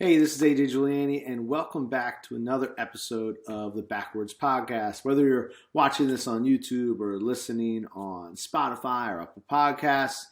Hey, this is AJ Giuliani, and welcome back to another episode of the Backwards Podcast. Whether you're watching this on YouTube or listening on Spotify or Apple Podcasts,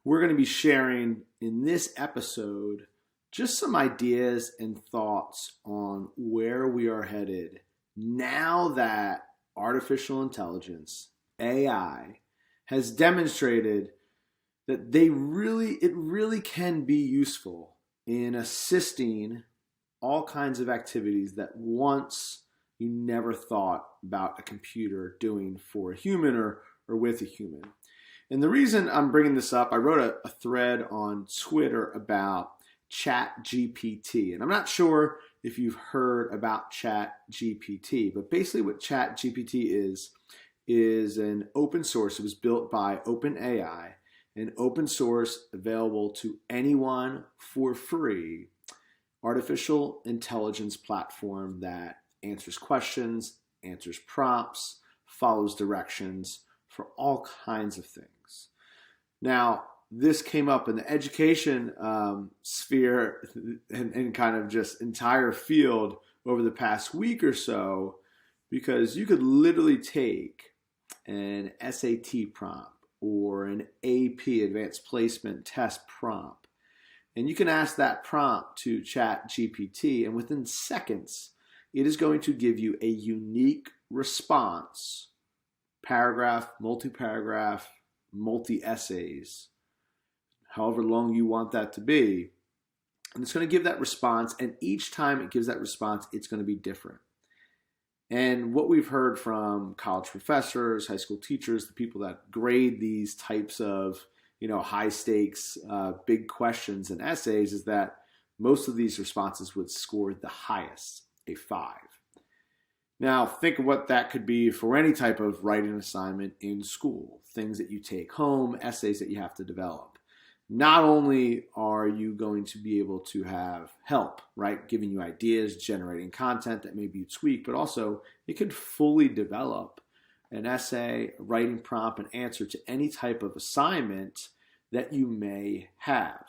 we're going to be sharing in this episode just some ideas and thoughts on where we are headed now that artificial intelligence, AI, has demonstrated that it really can be useful in assisting all kinds of activities that once you never thought about a computer doing for a human or with a human. And the reason I'm bringing this up, I wrote a thread on Twitter about ChatGPT. And I'm not sure if you've heard about ChatGPT, but basically what ChatGPT is an open source. It was built by OpenAI, an open source, available to anyone for free, artificial intelligence platform that answers questions, answers prompts, follows directions for all kinds of things. Now, this came up in the education sphere and kind of just entire field over the past week or so, because you could literally take an SAT prompt or an AP, Advanced Placement Test prompt, and you can ask that prompt to ChatGPT, and within seconds, it is going to give you a unique response, paragraph, multi-paragraph, multi-essays, however long you want that to be, and it's going to give that response, and each time it gives that response, it's going to be different. And what we've heard from college professors, high school teachers, the people that grade these types of, high stakes, big questions and essays, is that most of these responses would score the highest, a 5. Now, think of what that could be for any type of writing assignment in school, things that you take home, essays that you have to develop. Not only are you going to be able to have help, right, giving you ideas, generating content that maybe you tweak, but also it could fully develop an essay, a writing prompt, an answer to any type of assignment that you may have.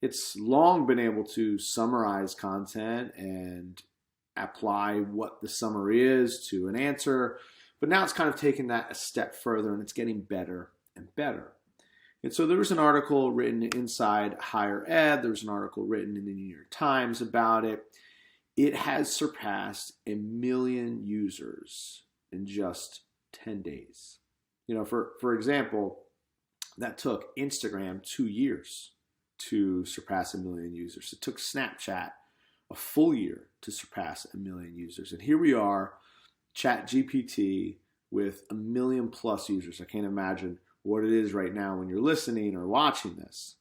It's long been able to summarize content and apply what the summary is to an answer, but now it's kind of taken that a step further, and it's getting better and better. And so there was an article written inside Higher Ed. There was an article written in the New York Times about it. It has surpassed 1 million users in just 10 days. For example, that took Instagram 2 years to surpass 1 million users. It took Snapchat a full year to surpass 1 million users. And here we are, ChatGPT with 1 million plus users. I can't imagine what it is right now when you're listening or watching this.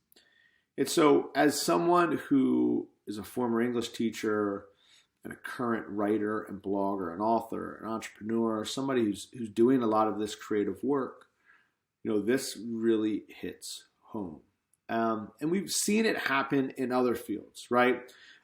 And so as someone who is a former English teacher and a current writer and blogger, an author, an entrepreneur, somebody who's doing a lot of this creative work, this really hits home. And we've seen it happen in other fields, right?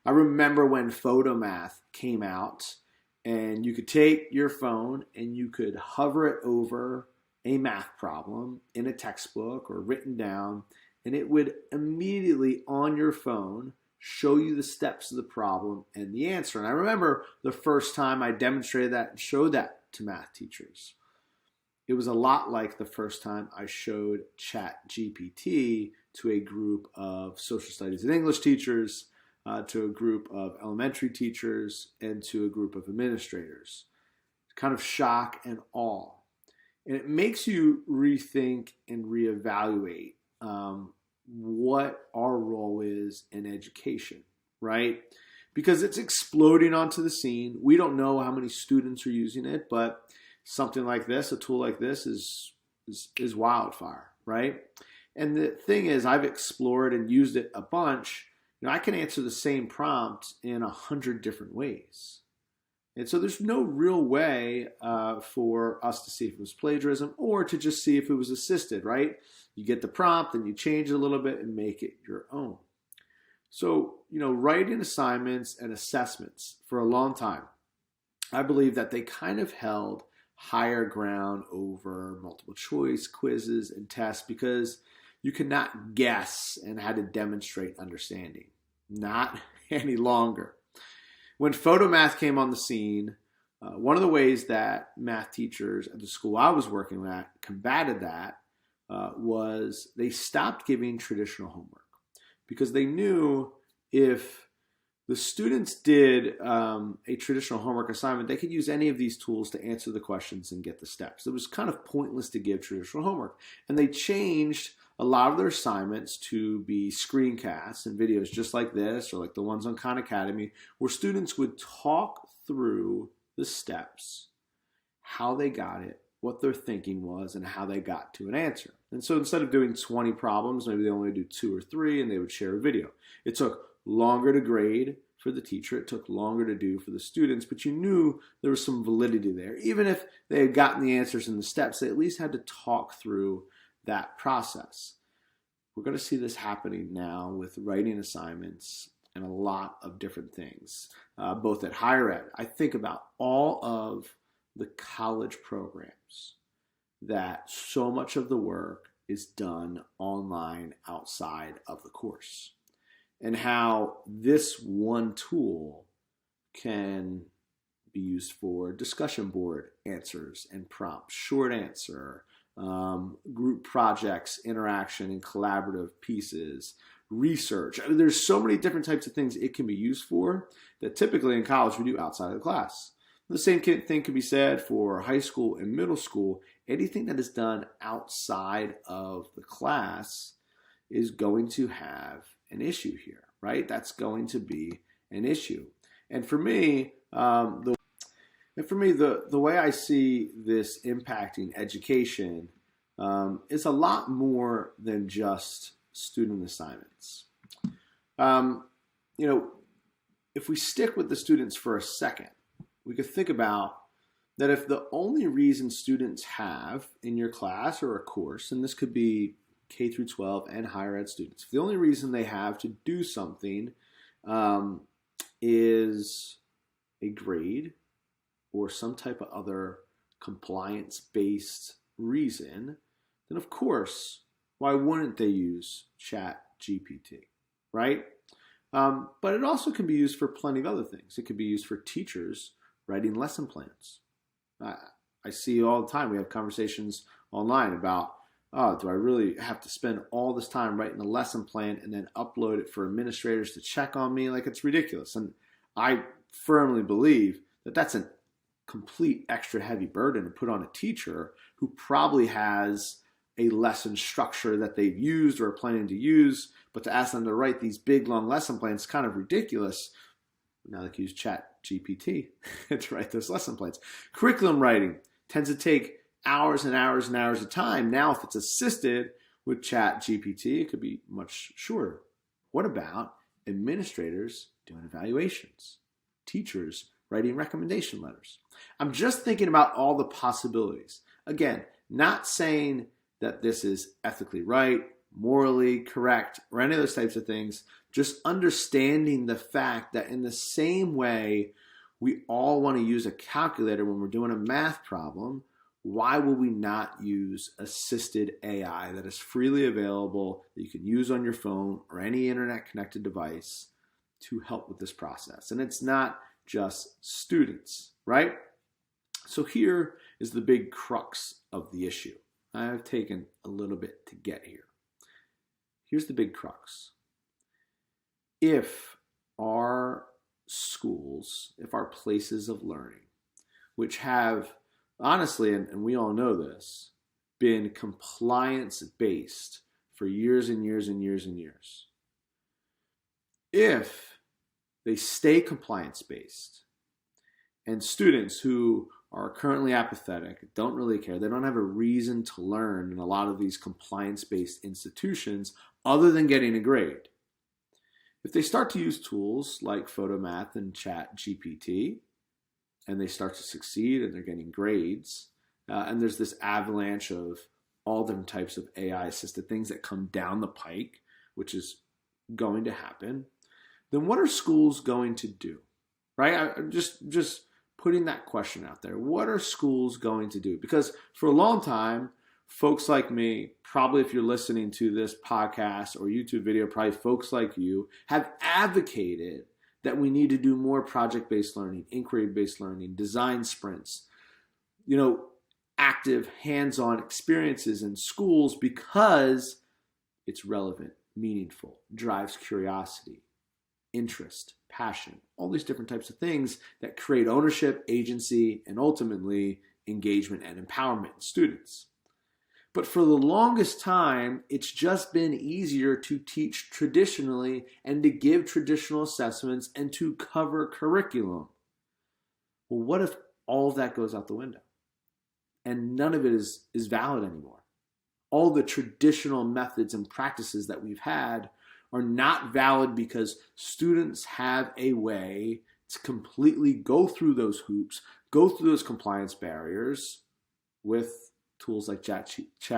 I remember when Photomath came out, and you could take your phone and you could hover it over a math problem in a textbook or written down, and it would immediately on your phone show you the steps of the problem and the answer. And I remember the first time I demonstrated that and showed that to math teachers. It was a lot like the first time I showed ChatGPT to a group of social studies and English teachers, to a group of elementary teachers, and to a group of administrators. Kind of shock and awe. And it makes you rethink and reevaluate what our role is in education, right? Because it's exploding onto the scene. We don't know how many students are using it, but something like this, a tool like this, is Wildfire, right? And the thing is, I've explored and used it a bunch. I can answer the same prompt in 100 different ways. And so there's no real way for us to see if it was plagiarism or to just see if it was assisted, right? You get the prompt and you change it a little bit and make it your own. So, writing assignments and assessments for a long time, I believe that they kind of held higher ground over multiple choice quizzes and tests because you could not guess and had to demonstrate understanding. Not any longer. When Photomath came on the scene, one of the ways that math teachers at the school I was working at combated that was they stopped giving traditional homework because they knew if the students did a traditional homework assignment, they could use any of these tools to answer the questions and get the steps. It was kind of pointless to give traditional homework. And they changed a lot of their assignments to be screencasts and videos just like this or like the ones on Khan Academy, where students would talk through the steps, how they got it, what their thinking was, and how they got to an answer. And so instead of doing 20 problems, maybe they only do 2 or 3, and they would share a video. It took longer to grade for the teacher. It took longer to do for the students, but you knew there was some validity there. Even if they had gotten the answers and the steps, they at least had to talk through that process. We're going to see this happening now with writing assignments and a lot of different things, both at higher ed. I think about all of the college programs that so much of the work is done online outside of the course, and how this one tool can be used for discussion board answers and prompts, short answer, group projects, interaction and collaborative pieces, research. I mean, there's so many different types of things it can be used for that typically in college we do outside of the class. The same thing can be said for high school and middle school. Anything that is done outside of the class is going to have an issue here, right? That's going to be an issue. And for me, the way I see this impacting education is a lot more than just student assignments. If we stick with the students for a second, we could think about that if the only reason students have in your class or a course, and this could be K through 12 and higher ed students, if the only reason they have to do something is a grade or some type of other compliance-based reason, then of course, why wouldn't they use ChatGPT, right? But it also can be used for plenty of other things. It could be used for teachers writing lesson plans. I see all the time, we have conversations online about, oh, do I really have to spend all this time writing a lesson plan and then upload it for administrators to check on me? Like, it's ridiculous. And I firmly believe that that's a complete extra heavy burden to put on a teacher who probably has a lesson structure that they've used or are planning to use, but to ask them to write these big, long lesson plans is kind of ridiculous. Now they can use ChatGPT to write those lesson plans. Curriculum writing tends to take hours and hours and hours of time. Now, if it's assisted with ChatGPT, it could be much shorter. What about administrators doing evaluations? Teachers writing recommendation letters? I'm just thinking about all the possibilities. Again, not saying that this is ethically right, morally correct, or any of those types of things. Just understanding the fact that in the same way we all want to use a calculator when we're doing a math problem, why would we not use assisted AI that is freely available, that you can use on your phone or any internet-connected device to help with this process? And it's not just students, right? So here is the big crux of the issue. I've taken a little bit to get here. Here's the big crux. If our schools, if our places of learning, which have, honestly, and we all know this, been compliance-based for years and years and years and years, if they stay compliance-based and students who are currently apathetic, don't really care, they don't have a reason to learn in a lot of these compliance-based institutions other than getting a grade, if they start to use tools like Photomath and ChatGPT, and they start to succeed and they're getting grades, and there's this avalanche of all different types of AI-assisted things that come down the pike, which is going to happen, then what are schools going to do, right? I'm just putting that question out there. What are schools going to do? Because for a long time, folks like me, probably if you're listening to this podcast or YouTube video, probably folks like you have advocated that we need to do more project-based learning, inquiry-based learning, design sprints, active hands-on experiences in schools because it's relevant, meaningful, drives curiosity, interest, passion, all these different types of things that create ownership, agency, and ultimately engagement and empowerment in students. But for the longest time, it's just been easier to teach traditionally and to give traditional assessments and to cover curriculum. Well, what if all of that goes out the window and none of it is valid anymore? All the traditional methods and practices that we've had are not valid because students have a way to completely go through those hoops, go through those compliance barriers with tools like ChatGPT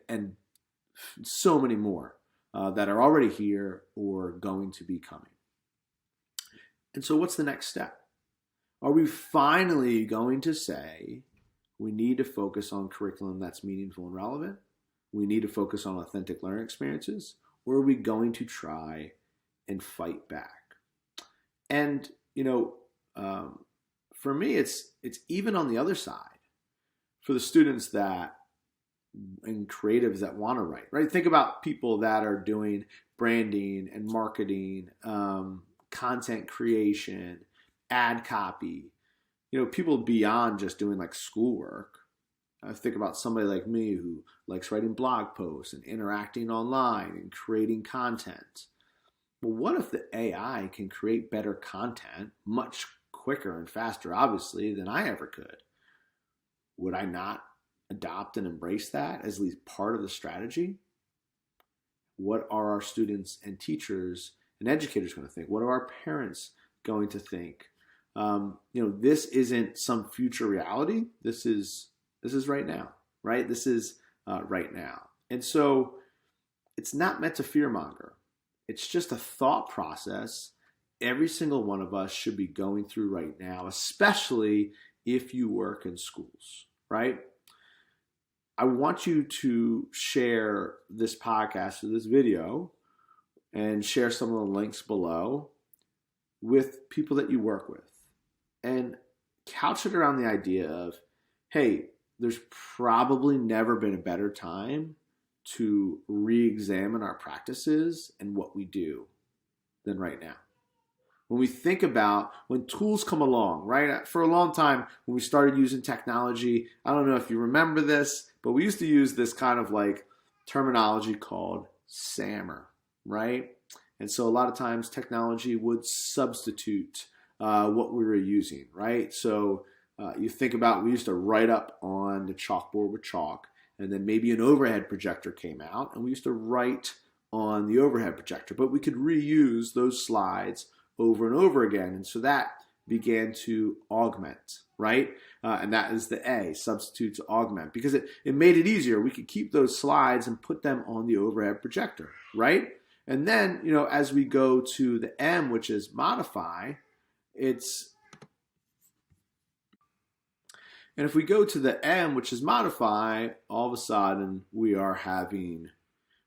and so many more that are already here or going to be coming. And so what's the next step? Are we finally going to say we need to focus on curriculum that's meaningful and relevant? We need to focus on authentic learning experiences? Or are we going to try and fight back? And, for me, it's even on the other side. For the students and creatives that want to write, right? Think about people that are doing branding and marketing, content creation, ad copy, people beyond just doing like schoolwork. I think about somebody like me who likes writing blog posts and interacting online and creating content. Well, what if the AI can create better content much quicker and faster, obviously, than I ever could? Would I not adopt and embrace that as at least part of the strategy? What are our students and teachers and educators going to think? What are our parents going to think? This isn't some future reality. This is right now, right? This is right now. And so it's not meant to fearmonger. It's just a thought process every single one of us should be going through right now, especially if you work in schools, right? I want you to share this podcast or this video and share some of the links below with people that you work with and couch it around the idea of, hey, there's probably never been a better time to re-examine our practices and what we do than right now. When we think about when tools come along, right? For a long time, when we started using technology, I don't know if you remember this, but we used to use this kind of like terminology called SAMR, right? And so a lot of times technology would substitute what we were using, right? So you think about, we used to write up on the chalkboard with chalk, and then maybe an overhead projector came out, and we used to write on the overhead projector, but we could reuse those slides over and over again. And so that began to augment, right? And that is the A, substitute to augment, because it made it easier. We could keep those slides and put them on the overhead projector, right? And then, as we go to the M, which is modify, and if we go to the M, which is modify, all of a sudden we are having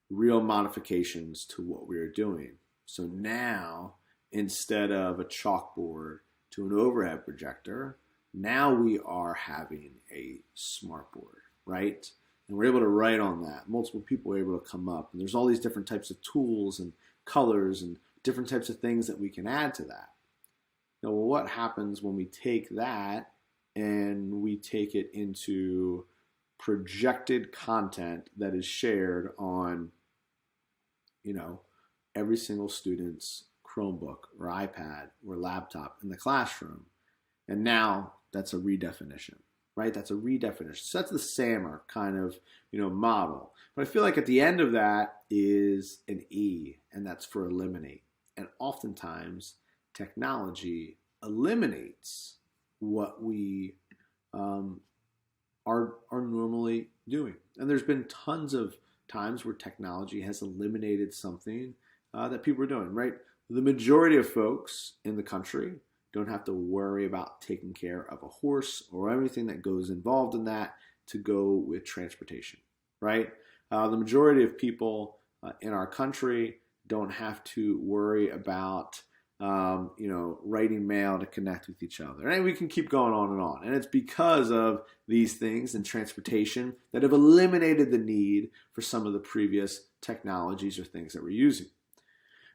real modifications to what we are doing. So now, instead of a chalkboard to an overhead projector, now we are having a smartboard, right? And we're able to write on that. Multiple people are able to come up. And there's all these different types of tools and colors and different types of things that we can add to that. Now, what happens when we take that and we take it into projected content that is shared on, every single student's Chromebook or iPad or laptop in the classroom? And now that's a redefinition, right? That's a redefinition. So that's the SAMR kind of, model. But I feel like at the end of that is an E, and that's for eliminate. And oftentimes technology eliminates what we are normally doing. And there's been tons of times where technology has eliminated something that people are doing, right? The majority of folks in the country don't have to worry about taking care of a horse or everything that goes involved in that to go with transportation, right? The majority of people in our country don't have to worry about writing mail to connect with each other. And we can keep going on and on. And it's because of these things and transportation that have eliminated the need for some of the previous technologies or things that we're using.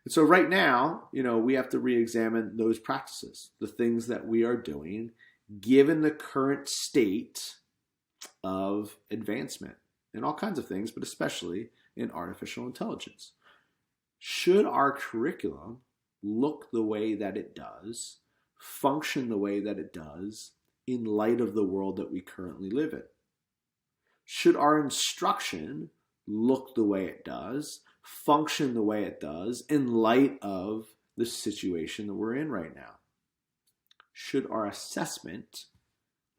And so right now, we have to re-examine those practices, the things that we are doing, given the current state of advancement in all kinds of things, but especially in artificial intelligence. Should our curriculum look the way that it does, function the way that it does, in light of the world that we currently live in? Should our instruction look the way it does, function the way it does, in light of the situation that we're in right now? Should our assessment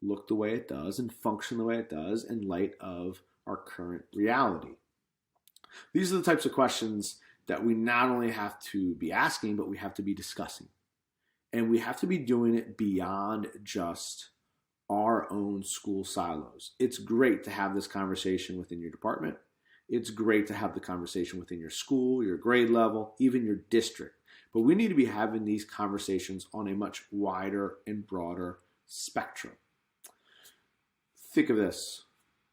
look the way it does and function the way it does in light of our current reality? These are the types of questions that we not only have to be asking, but we have to be discussing. And we have to be doing it beyond just our own school silos. It's great to have this conversation within your department. It's great to have the conversation within your school, your grade level, even your district. But we need to be having these conversations on a much wider and broader spectrum. Think of this.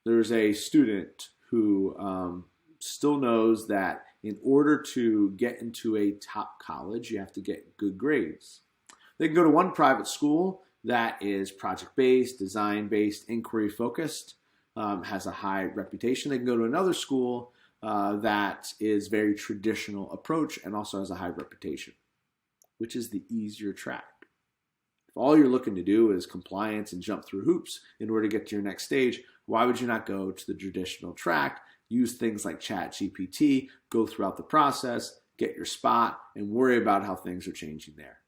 There's a student who still knows that in order to get into a top college, you have to get good grades. They can go to one private school that is project-based, design-based, inquiry-focused, has a high reputation. They can go to another school that is very traditional approach and also has a high reputation. Which is the easier track? If all you're looking to do is compliance and jump through hoops in order to get to your next stage, why would you not go to the traditional track, use things like ChatGPT, go throughout the process, get your spot, and worry about how things are changing there?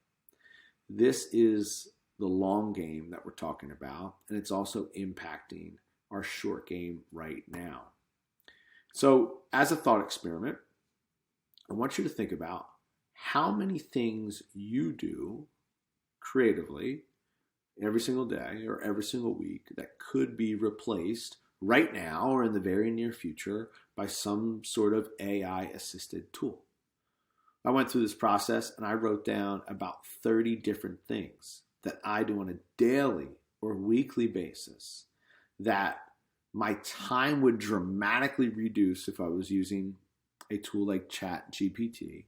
This is the long game that we're talking about, and it's also impacting our short game right now. So as a thought experiment, I want you to think about how many things you do creatively every single day or every single week that could be replaced right now or in the very near future by some sort of AI-assisted tool. I went through this process and I wrote down about 30 different things that I do on a daily or weekly basis that my time would dramatically reduce if I was using a tool like ChatGPT,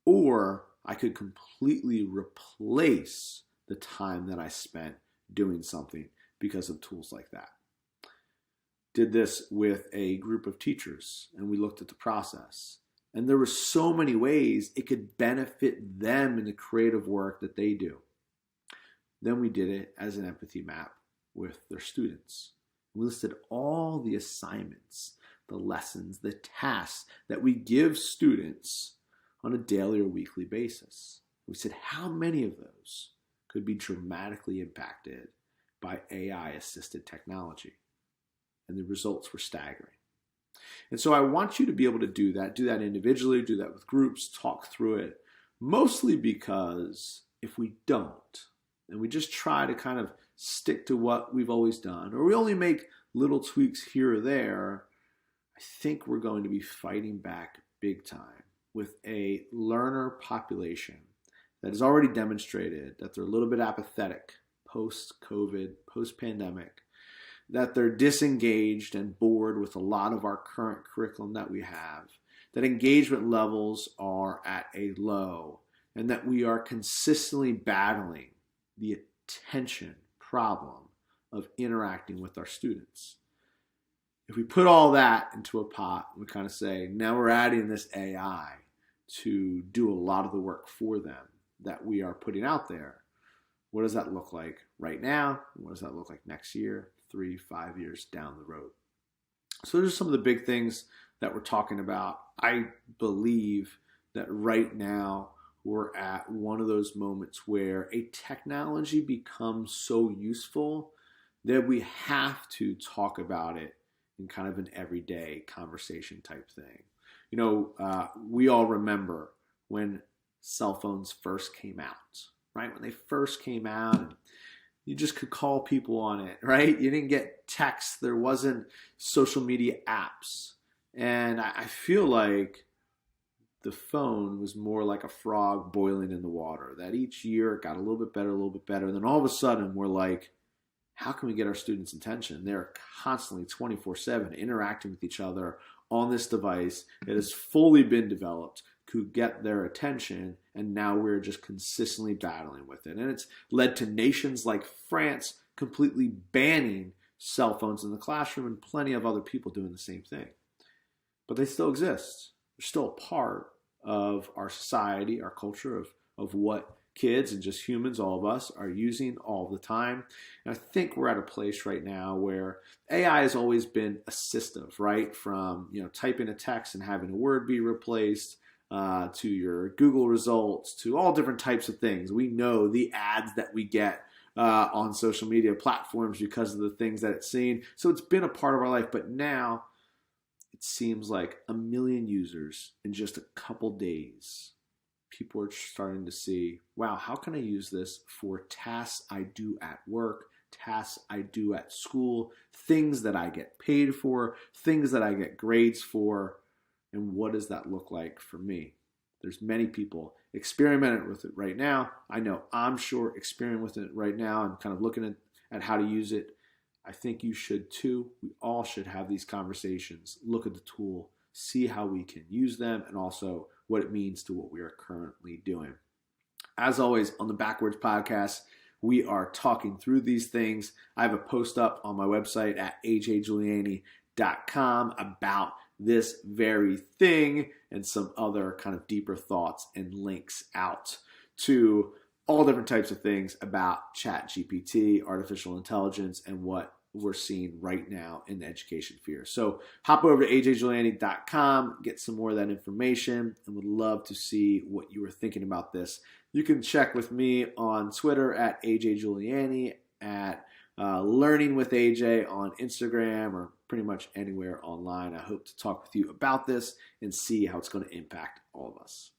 or I could completely replace the time that I spent doing something because of tools like that. Did this with a group of teachers, and we looked at the process. And there were so many ways it could benefit them in the creative work that they do. Then we did it as an empathy map with their students. We listed all the assignments, the lessons, the tasks that we give students on a daily or weekly basis. We said, how many of those could be dramatically impacted by AI-assisted technology? And the results were staggering. And so I want you to be able to do that individually, do that with groups, talk through it, mostly because if we don't, and we just try to kind of stick to what we've always done, or we only make little tweaks here or there, I think we're going to be fighting back big time with a learner population that has already demonstrated that they're a little bit apathetic post-COVID, post-pandemic, that they're disengaged and bored with a lot of our current curriculum that we have, that engagement levels are at a low, and that we are consistently battling the attention problem of interacting with our students. If we put all that into a pot, we kind of say, now we're adding this AI to do a lot of the work for them that we are putting out there. What does that look like right now? What does that look like next year, 3, 5 years down the road? So those are some of the big things that we're talking about. I believe that right now we're at one of those moments where a technology becomes so useful that we have to talk about it in kind of an everyday conversation type thing. We all remember when cell phones first came out, right? When they first came out, and you just could call people on it, right? You didn't get texts. There wasn't social media apps. And I feel like the phone was more like a frog boiling in the water, that each year it got a little bit better, a little bit better. And then all of a sudden we're like, how can we get our students' attention? They're constantly 24/7 interacting with each other on this device. It has fully been developed to get their attention, and now we're just consistently battling with it. And it's led to nations like France completely banning cell phones in the classroom, and plenty of other people doing the same thing. But they still exist. They're still a part of our society, our culture, of what kids and just humans, all of us, are using all the time. And I think we're at a place right now where AI has always been assistive, right? From typing a text and having a word be replaced, to your Google results, to all different types of things. We know the ads that we get on social media platforms because of the things that it's seen. So it's been a part of our life, but now it seems like 1 million users in just a couple days. People are starting to see, wow, how can I use this for tasks I do at work, tasks I do at school, things that I get paid for, things that I get grades for, and what does that look like for me? There's many people experimenting with it right now. I know I'm sure experimenting with it right now and kind of looking at how to use it. I think you should too. We all should have these conversations, look at the tool, see how we can use them, and also what it means to what we are currently doing. As always, on the Backwards Podcast, we are talking through these things. I have a post up on my website at ajjuliani.com about this very thing and some other kind of deeper thoughts and links out to all different types of things about ChatGPT, artificial intelligence, and what we're seeing right now in the education sphere. So hop over to ajjuliani.com, get some more of that information, and would love to see what you were thinking about this. You can check with me on Twitter at ajjuliani, at Learning with AJ on Instagram, or pretty much anywhere online. I hope to talk with you about this and see how it's going to impact all of us.